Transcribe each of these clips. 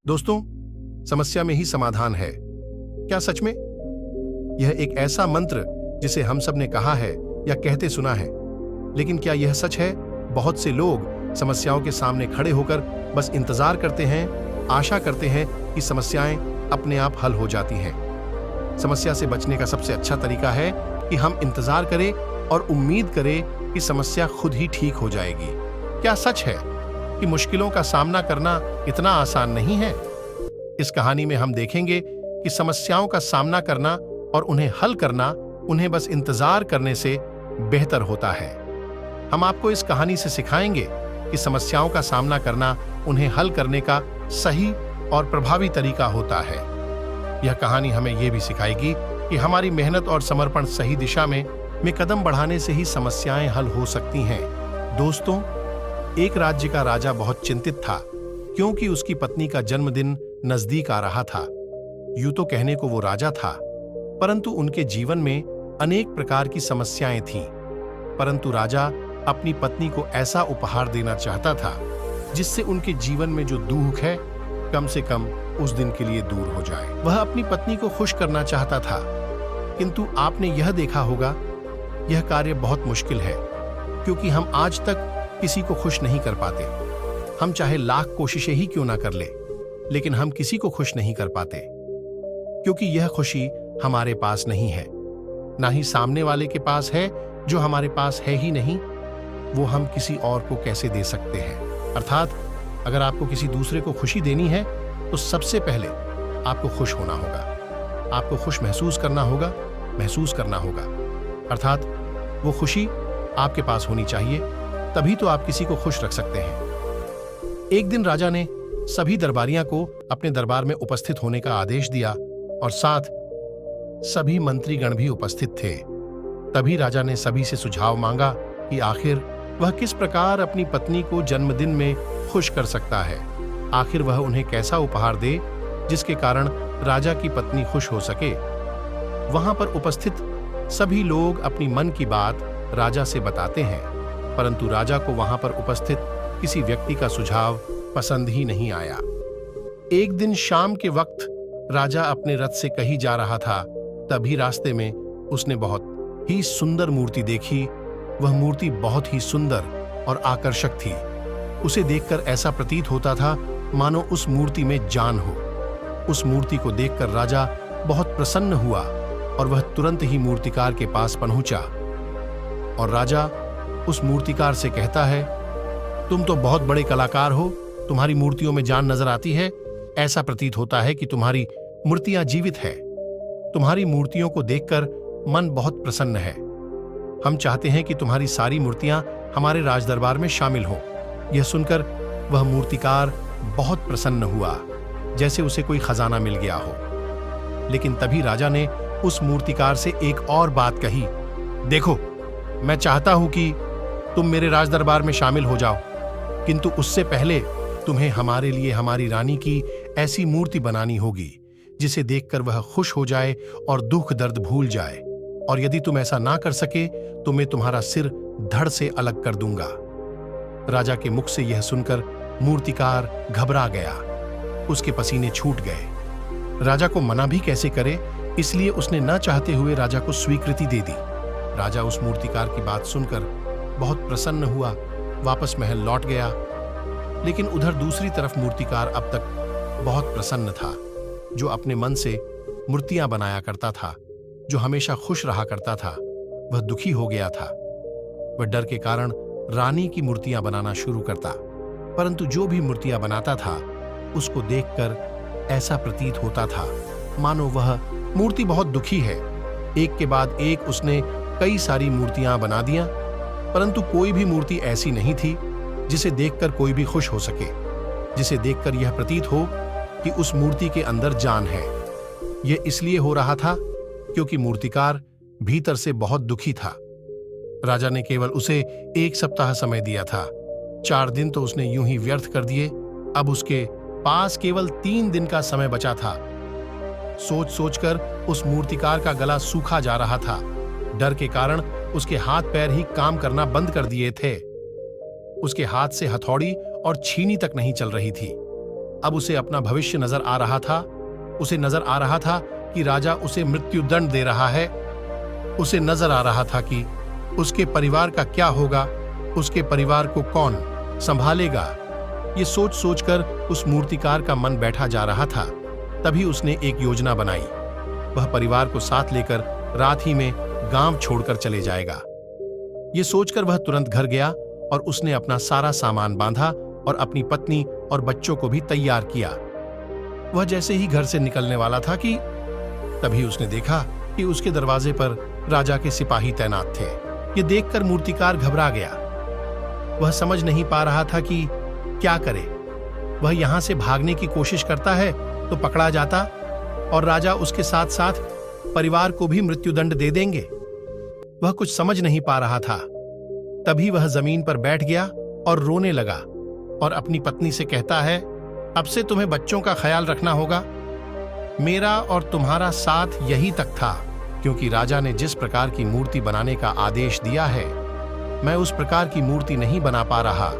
दोस्तों, समस्या में ही समाधान है। क्या सच में? यह एक ऐसा मंत्र जिसे हम सब ने कहा है या कहते सुना है, लेकिन क्या यह सच है? बहुत से लोग समस्याओं के सामने खड़े होकर बस इंतजार करते हैं, आशा करते हैं कि समस्याएं अपने आप हल हो जाती हैं। समस्या से बचने का सबसे अच्छा तरीका है कि हम इंतजार करें और उम्मीद करें कि समस्या खुद ही ठीक हो जाएगी। क्या सच है कि मुश्किलों का सामना करना इतना आसान नहीं है? इस कहानी में हम देखेंगे कि समस्याओं का सामना करना और उन्हें हल करना उन्हें बस इंतजार करने से बेहतर होता है। हम आपको इस कहानी से सिखाएंगे कि समस्याओं का सामना करना उन्हें हल करने का सही और प्रभावी तरीका होता है। यह कहानी हमें यह भी सिखाएगी कि हमारी मेहनत और समर्पण सही दिशा में कदम बढ़ाने से ही समस्याएं हल हो सकती हैं। दोस्तों, एक राज्य का राजा बहुत चिंतित था क्योंकि उसकी पत्नी का जन्मदिन नजदीक आ रहा था। यूं तो कहने को वो राजा था, परंतु उनके जीवन में अनेक प्रकार की समस्याएं थीं। परंतु राजा अपनी पत्नी को ऐसा उपहार देना चाहता था जिससे उनके जीवन में जो दुख है कम से कम उस दिन के लिए दूर हो जाए। वह अपनी पत्नी को खुश करना चाहता था, किंतु आपने यह देखा होगा यह कार्य बहुत मुश्किल है, क्योंकि हम आज तक किसी को खुश नहीं कर पाते। हम चाहे लाख कोशिशें ही क्यों ना कर ले, लेकिन हम किसी को खुश नहीं कर पाते, क्योंकि यह खुशी हमारे पास नहीं है, ना ही सामने वाले के पास है। जो हमारे पास है ही नहीं, वो हम किसी और को कैसे दे सकते हैं? अर्थात अगर आपको किसी दूसरे को खुशी देनी है तो सबसे पहले आपको खुश होना होगा, आपको खुश महसूस करना होगा। अर्थात वो खुशी आपके पास होनी चाहिए, तभी तो आप किसी को खुश रख सकते हैं। एक दिन राजा ने सभी दरबारियों को अपने दरबार में उपस्थित होने का आदेश दिया और साथ सभी मंत्रीगण भी उपस्थित थे। तभी राजा ने सभी से सुझाव मांगा कि आखिर वह किस प्रकार अपनी पत्नी को जन्मदिन में खुश कर सकता है। आखिर वह उन्हें कैसा उपहार दे जिसके कारण राजा की पत्नी खुश हो सके। वहां पर उपस्थित सभी लोग अपनी मन की बात राजा से बताते हैं, परंतु राजा को वहां पर उपस्थित किसी व्यक्ति का सुझाव पसंद ही नहीं आया। एक दिन शाम के वक्त राजा अपने रथ से कहीं जा रहा था, तभी रास्ते में उसने बहुत ही सुंदर मूर्ति देखी। वह मूर्ति बहुत ही सुंदर और आकर्षक थी। उसे देखकर ऐसा प्रतीत होता था मानो उस मूर्ति में जान हो। उस मूर्ति को देखकर राजा बहुत प्रसन्न हुआ और वह तुरंत ही मूर्तिकार के पास पहुंचा और राजा उस मूर्तिकार से कहता है, तुम तो बहुत बड़े कलाकार हो, तुम्हारी मूर्तियों में जान नजर आती है। ऐसा प्रतीत होता है कि तुम्हारी मूर्तियां जीवित है। तुम्हारी मूर्तियों को देखकर मन बहुत प्रसन्न है। हम चाहते हैं कि तुम्हारी सारी मूर्तियां हमारे राजदरबार में शामिल हो। यह सुनकर वह मूर्तिकार बहुत प्रसन्न हुआ, जैसे उसे कोई खजाना मिल गया हो। लेकिन तभी राजा ने उस मूर्तिकार से एक और बात कही, देखो, मैं चाहता हूं कि तुम मेरे राजदरबार में शामिल हो जाओ, किंतु उससे पहले तुम्हें हमारे लिए हमारी रानी की ऐसी मूर्ति बनानी होगी जिसे देखकर वह खुश हो जाए और दुख दर्द भूल जाए। और यदि तुम ऐसा ना कर सके तो मैं तुम्हारा सिर धड़ से अलग कर दूंगा। राजा के मुख से यह सुनकर मूर्तिकार घबरा गया, उसके पसीने छूट गए। राजा को मना भी कैसे करे, इसलिए उसने न चाहते हुए राजा को स्वीकृति दे दी। राजा उस मूर्तिकार की बात सुनकर बहुत प्रसन्न हुआ, वापस महल लौट गया। लेकिन उधर दूसरी तरफ मूर्तिकार अब तक बहुत प्रसन्न था, जो अपने मन से मूर्तियां बनाया करता था, जो हमेशा खुश रहा करता था, वह दुखी हो गया था। वह डर के कारण रानी की मूर्तियां बनाना शुरू करता, परंतु जो भी मूर्तियां बनाता था उसको देखकर ऐसा प्रतीत होता था मानो वह मूर्ति बहुत दुखी है। एक के बाद एक उसने कई सारी मूर्तियां बना दिया, परंतु कोई भी मूर्ति ऐसी नहीं थी जिसे देखकर कोई भी खुश हो सके, जिसे देखकर यह प्रतीत हो कि उस मूर्ति के अंदर जान है। यह इसलिए हो रहा था क्योंकि मूर्तिकार भीतर से बहुत दुखी था। राजा ने केवल उसे 1 सप्ताह समय दिया था। 4 दिन तो उसने यूं ही व्यर्थ कर दिए। अब उसके पास केवल 3 दिन का समय बचा था। सोच सोचकर उस मूर्तिकार का गला सूखा जा रहा था। डर के कारण उसके हाथ पैर ही काम करना बंद कर दिए थे। उसके हाथ से हथौड़ी और छीनी तक नहीं चल रही थी। अब उसे अपना भविष्य नजर आ रहा था। उसे नजर आ रहा था कि राजा उसे मृत्युदंड दे रहा है। उसे नजर आ रहा था कि उसके परिवार का क्या होगा, उसके परिवार को कौन संभालेगा। ये सोच सोचकर उस मूर्तिकार का मन बैठा जा रहा था। तभी उसने एक योजना बनाई। वह परिवार को साथ लेकर रात ही में गांव छोड़कर चले जाएगा। ये सोचकर वह तुरंत घर गया और उसने अपना सारा सामान बांधा और अपनी पत्नी और बच्चों को भी तैयार किया। वह जैसे ही घर से निकलने वाला था कि तभी उसने देखा कि उसके दरवाजे पर राजा के सिपाही तैनात थे। ये देखकर मूर्तिकार घबरा गया। वह समझ नहीं पा रहा था कि क्या करे। वह यहां से भागने की कोशिश करता है तो पकड़ा जाता और राजा उसके साथ साथ परिवार को भी मृत्युदंड दे देंगे। वह कुछ समझ नहीं पा रहा था। तभी वह जमीन पर बैठ गया और रोने लगा और अपनी पत्नी से कहता है, अब से तुम्हें बच्चों का ख्याल रखना होगा। मेरा और तुम्हारा साथ यही तक था, क्योंकि राजा ने जिस प्रकार की मूर्ति बनाने का आदेश दिया है, मैं उस प्रकार की मूर्ति नहीं बना पा रहा,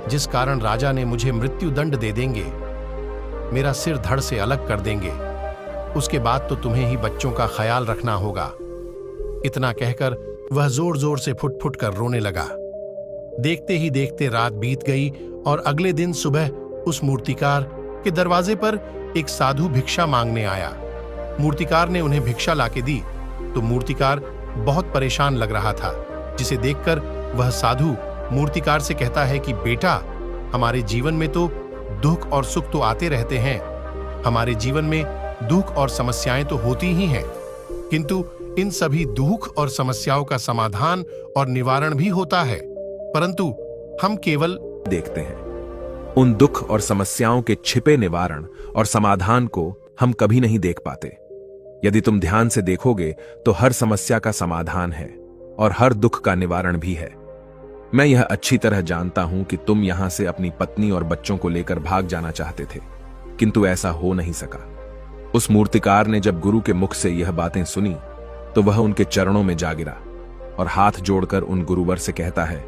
जिस कारण राजा ने मुझे मृत्युदंड दे देंगे, मेरा सिर धड़ से अलग कर देंगे। उसके बाद तो तुम्हें ही बच्चों का ख्याल रखना होगा। इतना कहकर वह जोर जोर से फुट फुट कर रोने लगा। देखते ही देखते रात बीत गई और अगले दिन सुबह उस मूर्तिकार के दरवाजे पर एक साधु भिक्षा मांगने आया। मूर्तिकार ने उन्हें भिक्षा लाके दी तो मूर्तिकार बहुत परेशान लग रहा था, जिसे देखकर वह साधु मूर्तिकार से कहता है कि बेटा, हमारे जीवन में तो दुख और सुख तो आते रहते हैं। हमारे जीवन में दुख और समस्याएं तो होती ही हैं, किंतु इन सभी दुख और समस्याओं का समाधान और निवारण भी होता है, परंतु हम केवल देखते हैं। उन दुख और समस्याओं के छिपे निवारण और समाधान को हम कभी नहीं देख पाते। यदि तुम ध्यान से देखोगे तो हर समस्या का समाधान है और हर दुख का निवारण भी है। मैं यह अच्छी तरह जानता हूं कि तुम यहां से अपनी पत्नी और बच्चों को लेकर भाग जाना चाहते थे, किंतु ऐसा हो नहीं सका। उस मूर्तिकार ने जब गुरु के मुख से यह बातें सुनी तो वह उनके चरणों में जा गिरा और हाथ जोड़कर उन गुरुवर से कहता है,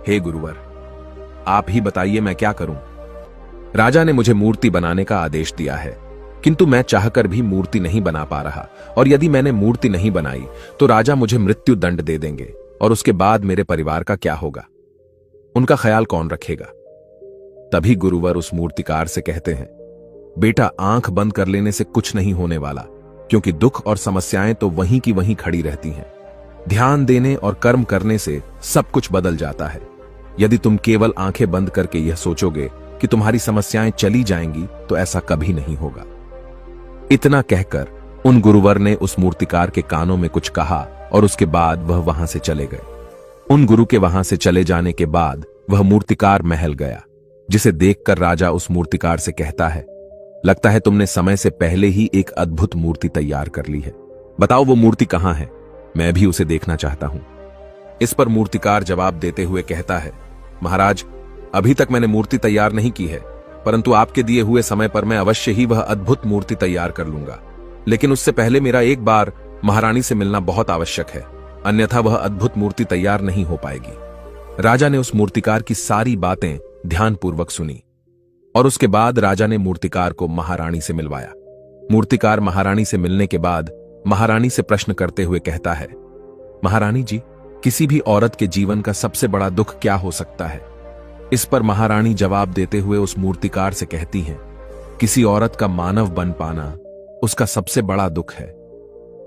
हे गुरुवर, आप ही बताइए मैं क्या करूं। राजा ने मुझे मूर्ति बनाने का आदेश दिया है, किंतु मैं चाहकर भी मूर्ति नहीं बना पा रहा, और यदि मैंने मूर्ति नहीं बनाई तो राजा मुझे मृत्यु दंड दे देंगे, और उसके बाद मेरे परिवार का क्या होगा, उनका ख्याल कौन रखेगा। तभी गुरुवर उस मूर्तिकार से कहते हैं, बेटा, आंख बंद कर लेने से कुछ नहीं होने वाला, क्योंकि दुख और समस्याएं तो वहीं की वहीं खड़ी रहती हैं। ध्यान देने और कर्म करने से सब कुछ बदल जाता है। यदि तुम केवल आंखें बंद करके यह सोचोगे कि तुम्हारी समस्याएं चली जाएंगी तो ऐसा कभी नहीं होगा। इतना कहकर उन गुरुवर ने उस मूर्तिकार के कानों में कुछ कहा और उसके बाद वह वहां से चले गए। उन गुरु के वहां से चले जाने के बाद वह मूर्तिकार महल गया, जिसे देखकर राजा उस मूर्तिकार से कहता है, लगता है तुमने समय से पहले ही एक अद्भुत मूर्ति तैयार कर ली है। बताओ वो मूर्ति कहां है, मैं भी उसे देखना चाहता हूं। इस पर मूर्तिकार जवाब देते हुए कहता है, महाराज, अभी तक मैंने मूर्ति तैयार नहीं की है, परंतु आपके दिए हुए समय पर मैं अवश्य ही वह अद्भुत मूर्ति तैयार कर लूंगा। लेकिन उससे पहले मेरा एक बार महारानी से मिलना बहुत आवश्यक है, अन्यथा वह अद्भुत मूर्ति तैयार नहीं हो पाएगी। राजा ने उस मूर्तिकार की सारी बातें ध्यानपूर्वक सुनी और उसके बाद राजा ने मूर्तिकार को महारानी से मिलवाया। मूर्तिकार महारानी से मिलने के बाद महारानी से प्रश्न करते हुए कहता है, महारानी जी, किसी भी औरत के जीवन का सबसे बड़ा दुख क्या हो सकता है। इस पर महारानी जवाब देते हुए उस मूर्तिकार से कहती हैं, किसी औरत का मानव बन पाना उसका सबसे बड़ा दुख है।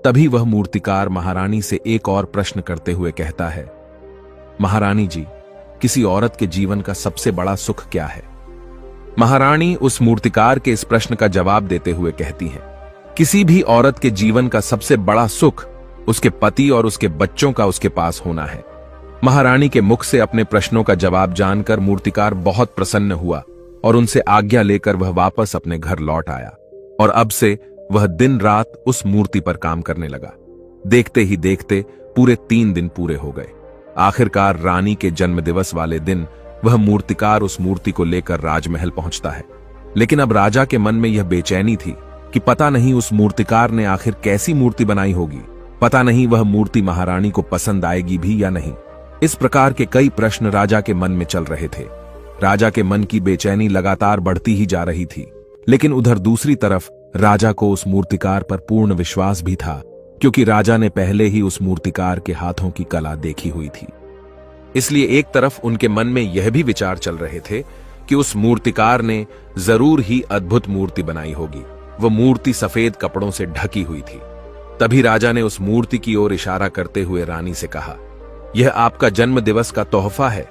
तभी वह मूर्तिकार महारानी से एक और प्रश्न करते हुए कहता है, महारानी जी, किसी औरत के जीवन का सबसे बड़ा सुख क्या है। महारानी उस मूर्तिकार के इस प्रश्न का जवाब देते हुए कहती हैं, किसी भी औरत के जीवन का सबसे बड़ा सुख उसके पति और उसके बच्चों का उसके पास होना है। महारानी के मुख से अपने प्रश्नों का जवाब जानकर मूर्तिकार बहुत प्रसन्न हुआ और उनसे आज्ञा लेकर वह वापस अपने घर लौट आया और अब से वह दिन रात उस मूर्ति पर काम करने लगा। देखते ही देखते पूरे 3 दिन पूरे हो गए। आखिरकार रानी के जन्मदिवस वाले दिन वह मूर्तिकार उस मूर्ति को लेकर राजमहल पहुंचता है। लेकिन अब राजा के मन में यह बेचैनी थी कि पता नहीं उस मूर्तिकार ने आखिर कैसी मूर्ति बनाई होगी, पता नहीं वह मूर्ति महारानी को पसंद आएगी भी या नहीं। इस प्रकार के कई प्रश्न राजा के मन में चल रहे थे। राजा के मन की बेचैनी लगातार बढ़ती ही जा रही थी। लेकिन उधर दूसरी तरफ राजा को उस मूर्तिकार पर पूर्ण विश्वास भी था, क्योंकि राजा ने पहले ही उस मूर्तिकार के हाथों की कला देखी हुई थी। इसलिए एक तरफ उनके मन में यह भी विचार चल रहे थे कि उस मूर्तिकार ने जरूर ही अद्भुत मूर्ति बनाई होगी। वो मूर्ति सफेद कपड़ों से ढकी हुई थी। तभी राजा ने उस मूर्ति की ओर इशारा करते हुए रानी से कहा, यह आपका जन्म दिवस का तोहफा है,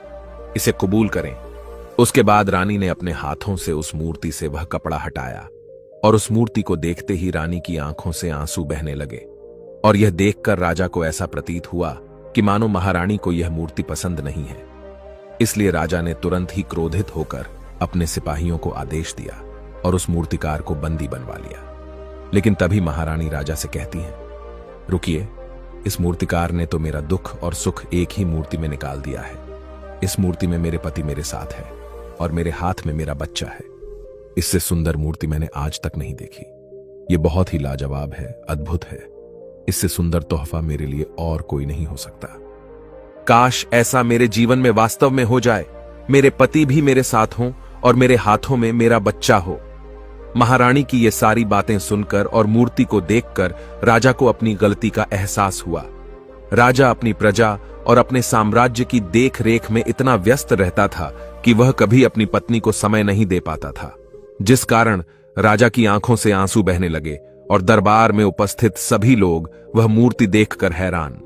इसे कबूल करें। उसके बाद रानी ने अपने हाथों से उस मूर्ति से वह कपड़ा हटाया और उस मूर्ति को देखते ही रानी की आंखों से आंसू बहने लगे। और यह देखकर राजा को ऐसा प्रतीत हुआ कि मानो महारानी को यह मूर्ति पसंद नहीं है। इसलिए राजा ने तुरंत ही क्रोधित होकर अपने सिपाहियों को आदेश दिया और उस मूर्तिकार को बंदी बनवा लिया। लेकिन तभी महारानी राजा से कहती हैं, रुकिए, इस मूर्तिकार ने तो मेरा दुख और सुख एक ही मूर्ति में निकाल दिया है। इस मूर्ति में मेरे पति मेरे साथ है और मेरे हाथ में मेरा बच्चा है। इससे सुंदर मूर्ति मैंने आज तक नहीं देखी। ये बहुत ही लाजवाब है, अद्भुत है। इससे सुंदर तोहफा मेरे लिए और कोई नहीं हो सकता। काश ऐसा मेरे जीवन में वास्तव में हो जाए, मेरे पति भी मेरे साथ हों और मेरे हाथों में मेरा बच्चा हो। महारानी की ये सारी बातें सुनकर और मूर्ति को देखकर राजा को अपनी गलती का एहसास हुआ। राजा अपनी प्रजा और अपने साम्राज्य की देख रेख में इतना व्यस्त रहता था कि वह कभी अपनी पत्नी को समय नहीं दे पाता था, जिस कारण राजा की आंखों से आंसू बहने लगे और दरबार में उपस्थित सभी लोग वह मूर्ति देखकर हैरान।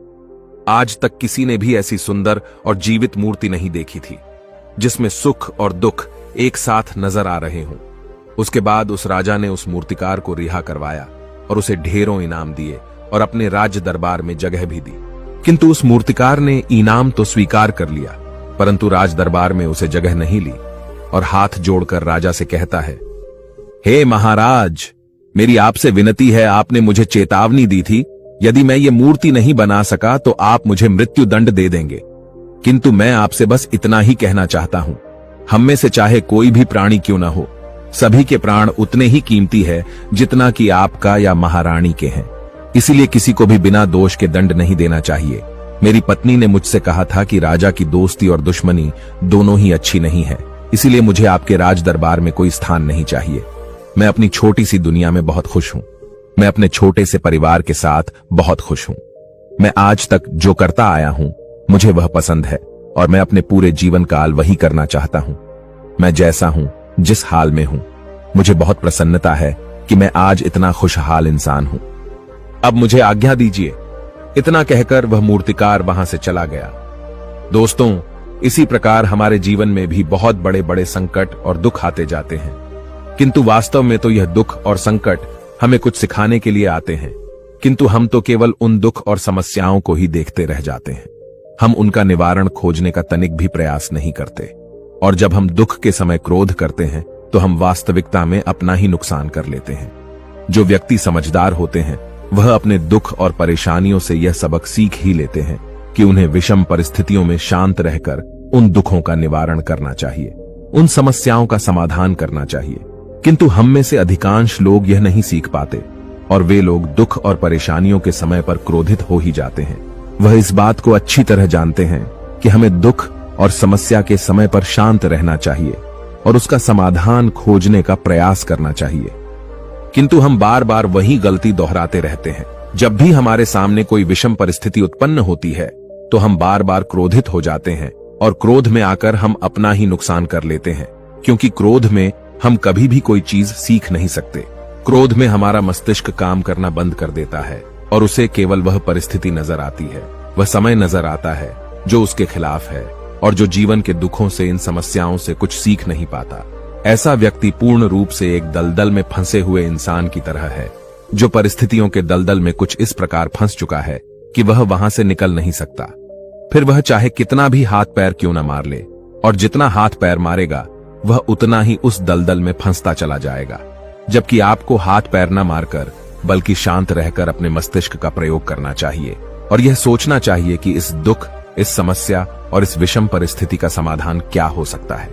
आज तक किसी ने भी ऐसी सुंदर और जीवित मूर्ति नहीं देखी थी, जिसमें सुख और दुख एक साथ नजर आ रहे हों। उसके बाद उस राजा ने उस मूर्तिकार को रिहा करवाया और उसे ढेरों इनाम दिए और अपने राज्य दरबार में जगह भी दी। किंतु उस मूर्तिकार ने इनाम तो स्वीकार कर लिया, परंतु राज दरबार में उसे जगह नहीं ली और हाथ जोड़कर राजा से कहता है, हे महाराज, मेरी आपसे विनती है, आपने मुझे चेतावनी दी थी, यदि मैं ये मूर्ति नहीं बना सका तो आप मुझे मृत्यु दंड दे देंगे। किंतु मैं आपसे बस इतना ही कहना चाहता हूं, हम में से चाहे कोई भी प्राणी क्यों न हो, सभी के प्राण उतने ही कीमती है जितना कि आपका या महारानी के हैं। इसीलिए किसी को भी बिना दोष के दंड नहीं देना चाहिए। मेरी पत्नी ने मुझसे कहा था कि राजा की दोस्ती और दुश्मनी दोनों ही अच्छी नहीं है, इसीलिए मुझे आपके राज दरबार में कोई स्थान नहीं चाहिए। मैं अपनी छोटी सी दुनिया में बहुत खुश हूं। मैं अपने छोटे से परिवार के साथ बहुत खुश हूं। मैं आज तक जो करता आया हूं, मुझे वह पसंद है और मैं अपने पूरे जीवन काल वही करना चाहता हूं। मैं जैसा हूं, जिस हाल में हूं, मुझे बहुत प्रसन्नता है कि मैं आज इतना खुशहाल इंसान हूं। अब मुझे आज्ञा दीजिए। इतना कहकर वह मूर्तिकार वहां से चला गया। दोस्तों, इसी प्रकार हमारे जीवन में भी बहुत बड़े बड़े संकट और दुख आते जाते हैं, किंतु वास्तव में तो यह दुख और संकट हमें कुछ सिखाने के लिए आते हैं, किंतु हम तो केवल उन दुख और समस्याओं को ही देखते रह जाते हैं। हम उनका निवारण खोजने का तनिक भी प्रयास नहीं करते, और जब हम दुख के समय क्रोध करते हैं तो हम वास्तविकता में अपना ही नुकसान कर लेते हैं। जो व्यक्ति समझदार होते हैं वह अपने दुख और परेशानियों से यह सबक सीख ही लेते हैं कि उन्हें विषम परिस्थितियों में शांत रहकर उन दुखों का निवारण करना चाहिए, उन समस्याओं का समाधान करना चाहिए। किंतु हम में से अधिकांश लोग यह नहीं सीख पाते और वे लोग दुख और परेशानियों के समय पर क्रोधित हो ही जाते हैं। वह इस बात को अच्छी तरह जानते हैं कि हमें दुख और समस्या के समय पर शांत रहना चाहिए और उसका समाधान खोजने का प्रयास करना चाहिए, किंतु हम बार बार वही गलती दोहराते रहते हैं। जब भी हमारे सामने कोई विषम परिस्थिति उत्पन्न होती है तो हम बार बार क्रोधित हो जाते हैं और क्रोध में आकर हम अपना ही नुकसान कर लेते हैं, क्योंकि क्रोध में हम कभी भी कोई चीज सीख नहीं सकते। क्रोध में हमारा मस्तिष्क काम करना बंद कर देता है और उसे केवल वह परिस्थिति नजर आती है, वह समय नजर आता है जो उसके खिलाफ है और जो जीवन के दुखों से, इन समस्याओं से कुछ सीख नहीं पाता। ऐसा व्यक्ति पूर्ण रूप से एक दलदल में फंसे हुए इंसान की तरह है, जो परिस्थितियों के दलदल में कुछ इस प्रकार फंस चुका है कि वह वहां से निकल नहीं सकता। फिर वह चाहे कितना भी हाथ पैर क्यों न मार ले, और जितना हाथ पैर मारेगा वह उतना ही उस दलदल में फंसता चला जाएगा। जबकि आपको हाथ पैर न मारकर बल्कि शांत रहकर अपने मस्तिष्क का प्रयोग करना चाहिए और यह सोचना चाहिए कि इस दुख, इस समस्या और इस विषम परिस्थिति का समाधान क्या हो सकता है।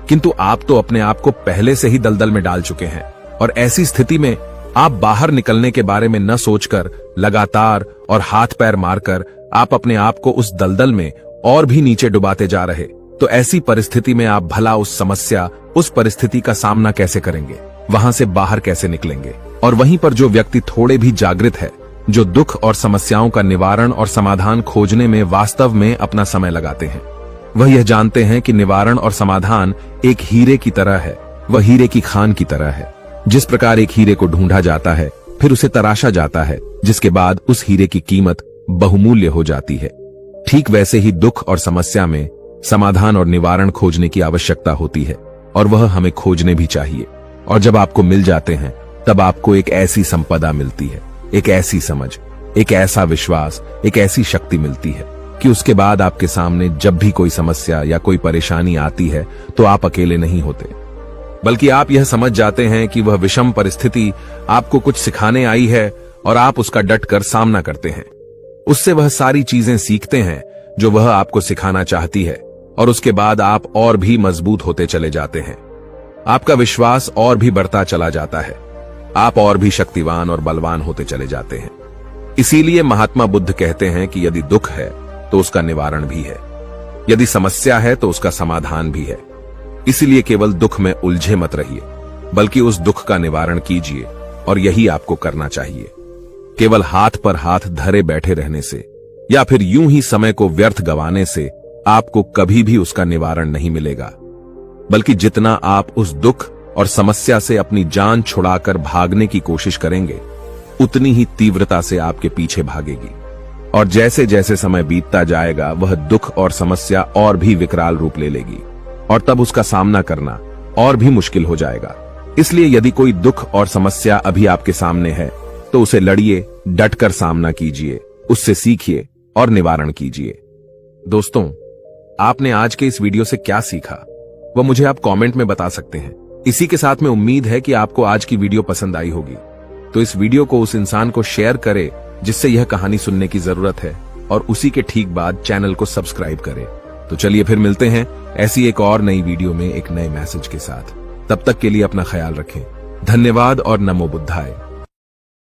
किंतु आप तो अपने आप को पहले से ही दलदल में डाल चुके हैं और ऐसी स्थिति में आप बाहर निकलने के बारे में न सोचकर लगातार और हाथ पैर मारकर आप अपने आप को उस दलदल में और भी नीचे डुबाते जा रहे। तो ऐसी परिस्थिति में आप भला उस समस्या, उस परिस्थिति का सामना कैसे करेंगे, वहां से बाहर कैसे निकलेंगे। और वहीं पर जो व्यक्ति थोड़े भी जागृत है, जो दुख और समस्याओं का निवारण और समाधान खोजने में वास्तव में अपना समय लगाते हैं, वह यह जानते हैं कि निवारण और समाधान एक हीरे की तरह है, वह हीरे की खान की तरह है। जिस प्रकार एक हीरे को ढूंढा जाता है, फिर उसे तराशा जाता है, जिसके बाद उस हीरे की कीमत बहुमूल्य हो जाती है, ठीक वैसे ही दुख और समस्या में समाधान और निवारण खोजने की आवश्यकता होती है, और वह हमें खोजने भी चाहिए। और जब आपको मिल जाते हैं, तब आपको एक ऐसी संपदा मिलती है, एक ऐसी समझ, एक ऐसा विश्वास, एक ऐसी शक्ति मिलती है कि उसके बाद आपके सामने जब भी कोई समस्या या कोई परेशानी आती है, तो आप अकेले नहीं होते, बल्कि आप यह समझ जाते हैं कि वह विषम परिस्थिति आपको कुछ सिखाने आई है और आप उसका डटकर सामना करते हैं। उससे वह सारी चीजें सीखते हैं जो वह आपको सिखाना चाहती है, और उसके बाद आप और भी मजबूत होते चले जाते हैं। आपका विश्वास और भी बढ़ता चला जाता है, आप और भी शक्तिवान और बलवान होते चले जाते हैं। इसीलिए महात्मा बुद्ध कहते हैं कि यदि दुख है तो उसका निवारण भी है, यदि समस्या है तो उसका समाधान भी है। इसलिए केवल दुख में उलझे मत रहिए, बल्कि उस दुख का निवारण कीजिए, और यही आपको करना चाहिए। केवल हाथ पर हाथ धरे बैठे रहने से या फिर यूं ही समय को व्यर्थ गंवाने से आपको कभी भी उसका निवारण नहीं मिलेगा, बल्कि जितना आप उस दुख और समस्या से अपनी जान छुड़ाकर भागने की कोशिश करेंगे, उतनी ही तीव्रता से आपके पीछे भागेगी। और जैसे जैसे समय बीतता जाएगा, वह दुख और समस्या और भी विकराल रूप ले लेगी, और तब उसका सामना करना और भी मुश्किल हो जाएगा। इसलिए यदि कोई दुख और समस्या अभी आपके सामने है, तो उसे लड़िए, डटकर सामना कीजिए, उससे सीखिए और निवारण कीजिए। दोस्तों, आपने आज के इस वीडियो से क्या सीखा, वह मुझे आप कमेंट में बता सकते हैं। इसी के साथ में उम्मीद है कि आपको आज की वीडियो पसंद आई होगी, तो इस वीडियो को उस इंसान को शेयर करें जिससे यह कहानी सुनने की जरूरत है, और उसी के ठीक बाद चैनल को सब्सक्राइब करें। तो चलिए फिर मिलते हैं ऐसी एक और नई वीडियो में एक नए मैसेज के साथ। तब तक के लिए अपना ख्याल रखें। धन्यवाद और नमो बुद्धाय।